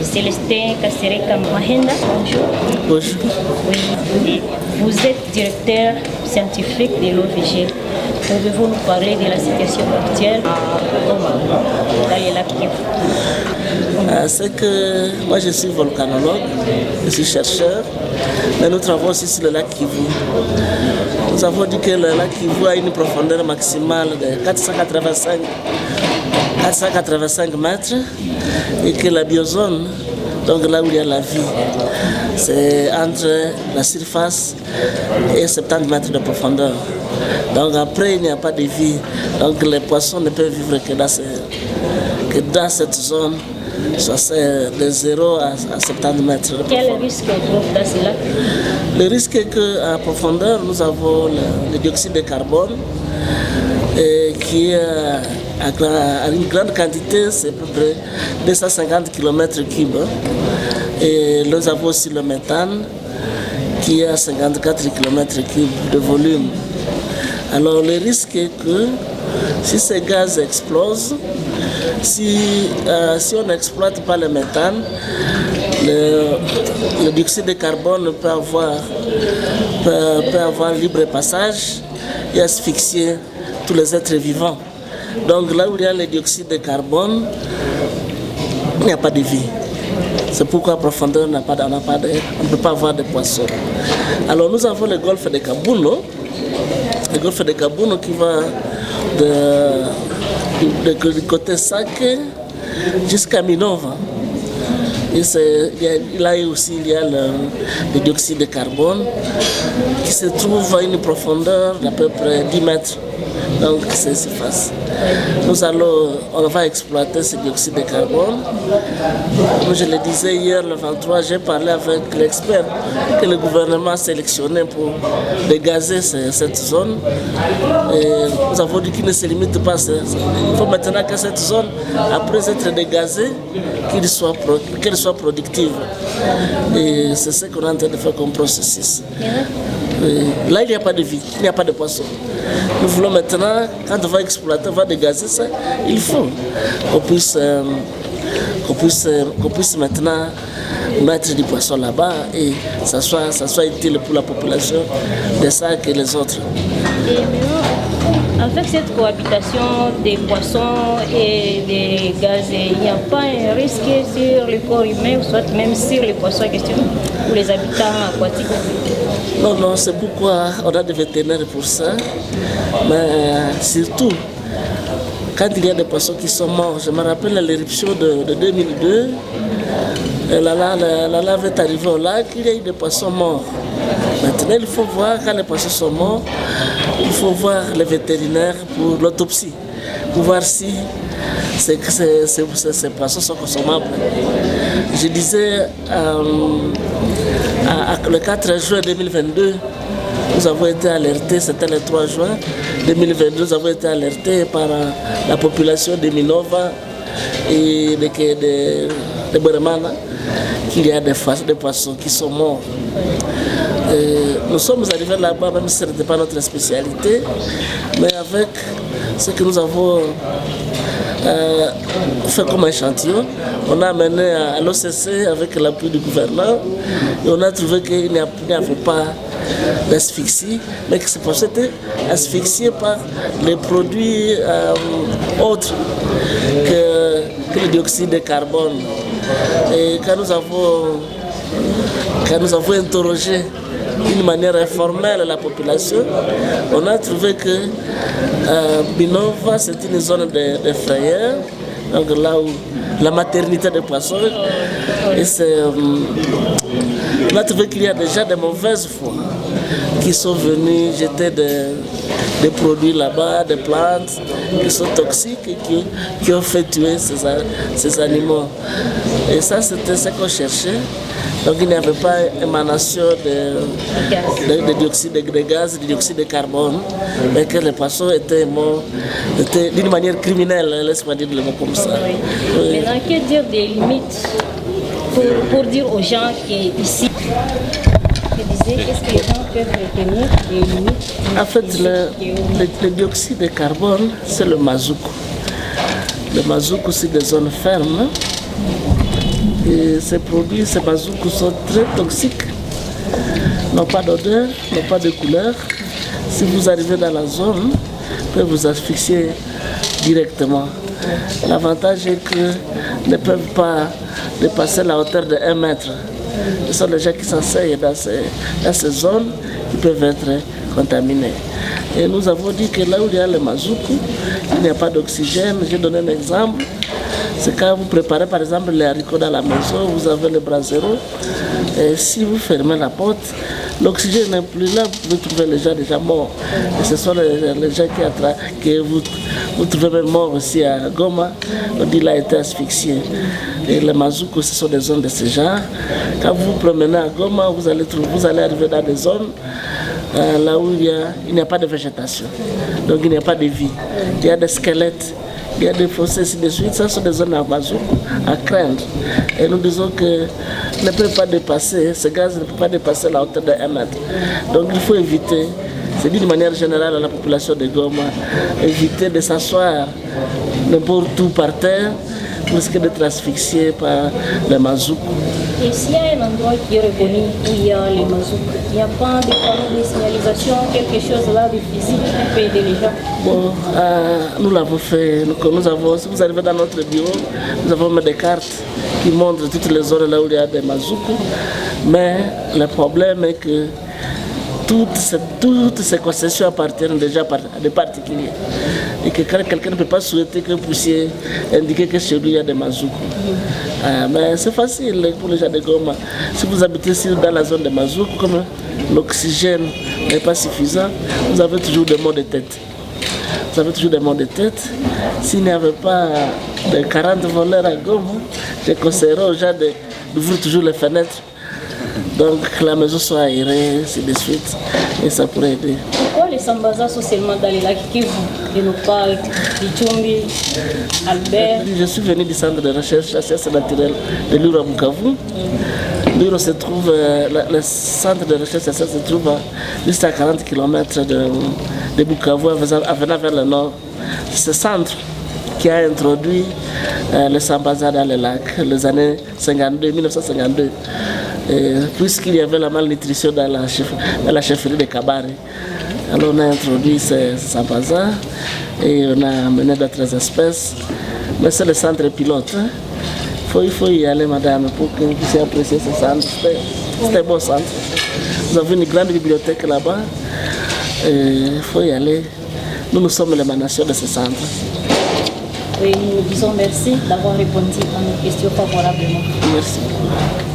Célestin Kassereka Mahenda, bonjour. Bonjour. Oui, vous êtes directeur scientifique de l'OVG. Pouvez-vous nous parler de la situation actuelle dans les lacs Kivu? C'est que moi je suis volcanologue, je suis chercheur, mais nous travaillons aussi sur le lac Kivu. Nous avons dit que le lac Kivu a une profondeur maximale de 485 mètres et que la biozone, donc là où il y a la vie, c'est entre la surface et 70 mètres de profondeur. Donc après, il n'y a pas de vie. Donc les poissons ne peuvent vivre que dans cette zone, soit de 0 à 70 mètres. Quel risque on trouve dans ces lacs? Le risque est qu'à profondeur, nous avons le dioxyde de carbone qui est à une grande quantité, c'est à peu près 250 km3. Et nous avons aussi le méthane qui est à 54 km3 de volume. Alors le risque est que si ces gaz explosent, si on n'exploite pas le méthane, le dioxyde de carbone peut avoir libre passage et asphyxier tous les êtres vivants. Donc là où il y a le dioxyde de carbone, il n'y a pas de vie. C'est pourquoi à profondeur, on ne peut pas avoir de poissons. Alors nous avons le golfe de Kabuno. Le golfe de Kabuno qui va du côté Sake jusqu'à Minova. Là aussi, il y a le dioxyde de carbone qui se trouve à une profondeur d'à peu près 10 mètres. Donc c'est surface. On va exploiter ce dioxyde de carbone. Comme je le disais hier, le 23, j'ai parlé avec l'expert que le gouvernement a sélectionné pour dégazer cette zone. Et nous avons dit qu'il ne se limite pas. Il faut maintenant que cette zone, après être dégazée, qu'elle soit productive. Et c'est ce qu'on est en train de faire comme processus. Là, il n'y a pas de vie, il n'y a pas de poisson. Nous voulons maintenant, quand on va exploiter, on va dégazer ça, il faut qu'on puisse maintenant mettre du poisson là-bas et ça soit utile pour la population de ça que les autres. Et maintenant, avec cette cohabitation des poissons et des gaz, il n'y a pas un risque sur le corps humain ou soit même sur les poissons en question ou les habitants aquatiques? Non, c'est pourquoi on a des vétérinaires pour ça. Mais surtout, quand il y a des poissons qui sont morts, je me rappelle l'éruption de 2002, la lave est arrivée au lac, il y a eu des poissons morts. Maintenant, il faut voir, quand les poissons sont morts, il faut voir les vétérinaires pour l'autopsie, pour voir si ces poissons sont consommables. Je disais, le 4 juin 2022, nous avons été alertés, c'était le 3 juin 2022, nous avons été alertés par la population de Minova et de Boremana qu'il y a des poissons qui sont morts. Nous sommes arrivés là-bas, même si ce n'était pas notre spécialité, mais avec ce que nous avons fait comme échantillon, on a amené à l'OCC avec l'appui du gouvernement et on a trouvé qu'il n'y avait pas d'asphyxie, mais que ces poissons étaient asphyxiés par les produits autres que le dioxyde de carbone. Et quand nous avons interrogé d'une manière informelle la population, on a trouvé que Minova c'est une zone de frayeur, donc là où la maternité des poissons, et on a trouvé qu'il y a déjà des mauvaises foi qui sont venus jeter des produits là-bas, des plantes qui sont toxiques et qui ont fait tuer ces animaux. Et ça, c'était ce qu'on cherchait. Donc il n'y avait pas émanation de dioxyde de gaz, de dioxyde de carbone, mais que les poissons étaient morts d'une manière criminelle, laisse-moi dire le mot comme ça. Oui. Maintenant, que dire des limites pour dire aux gens qu'ici, qu'est-ce que les gens peuvent retenir des limites? En fait, le dioxyde de carbone, c'est le mazout. Le mazout, c'est des zones fermes. Et ces produits, ces bazookas sont très toxiques, n'ont pas d'odeur, n'ont pas de couleur. Si vous arrivez dans la zone, vous pouvez vous asphyxier directement. L'avantage est qu'ils ne peuvent pas dépasser la hauteur de 1 mètre. Ce sont les gens qui s'enseignent dans ces zones qui peuvent être contaminés. Et nous avons dit que là où il y a le mazoukou, il n'y a pas d'oxygène. J'ai donné un exemple. C'est quand vous préparez par exemple les haricots dans la maison, vous avez le brasero. Et si vous fermez la porte, l'oxygène n'est plus là, vous trouvez les gens déjà morts. Et ce sont les gens que vous trouvez même morts aussi à Goma. On dit qu'il a été asphyxié. Et les mazoukou, ce sont des zones de ce genre. Quand vous vous promenez à Goma, vous allez arriver dans des zones là où il n'y a pas de végétation. Donc il n'y a pas de vie. Il y a des squelettes. Il y a des fossés, ainsi de suite. Ça sont des zones à bazooka, à craindre. Et nous disons que ne peut pas dépasser, ce gaz ne peut pas dépasser la hauteur de 1 mètre. Donc il faut éviter, c'est d'une manière générale à la population de Goma, éviter de s'asseoir n'importe où par terre, pour risquer d'être asphyxié par les mazouks. Et s'il y a un endroit qui est reconnu où il y a les mazouks, il n'y a pas de panneaux de signalisation, quelque chose là de physique qui peut aider les gens? Bon, nous l'avons fait. Si vous arrivez dans notre bureau, nous avons mis des cartes qui montrent toutes les zones là où il y a des mazouks. Mais le problème est que toutes ces concessions appartiennent déjà à des particuliers. Et que quelqu'un ne peut pas souhaiter que vous puissiez indiquer que chez lui il y a des mazouks. Mais c'est facile pour les gens de Goma. Si vous habitez ici dans la zone de mazouks, comme l'oxygène n'est pas suffisant, vous avez toujours des maux de tête. Vous avez toujours des maux de tête. S'il n'y avait pas de 40 voleurs à Goma, je conseillerais aux gens d'ouvrir toujours les fenêtres. Donc que la maison soit aérée, ainsi de suite, et ça pourrait aider. Pourquoi les Sambazas sont seulement dans les lacs Kivu et non pas Bichumbi, Albert? Je suis venu du centre de recherche chasse naturelle de l'Uro à Bukavu. L'Uro se trouve, le centre de recherche chasse se trouve juste à 40 km de Bukavu, en venant vers le nord. C'est ce centre qui a introduit les Sambazas dans les lacs, les années 1952. Puisqu'il y avait la malnutrition dans la chefferie de Kabare. Alors on a introduit ces Sambazas et on a amené d'autres espèces. Mais c'est le centre pilote. Il faut y aller, madame, pour que vous puissiez apprécier ce centre. C'est un bon centre. Nous avons une grande bibliothèque là-bas. Il faut y aller. Nous sommes l'émanation de ce centre. Oui, nous vous disons merci d'avoir répondu à nos questions favorablement. Merci beaucoup.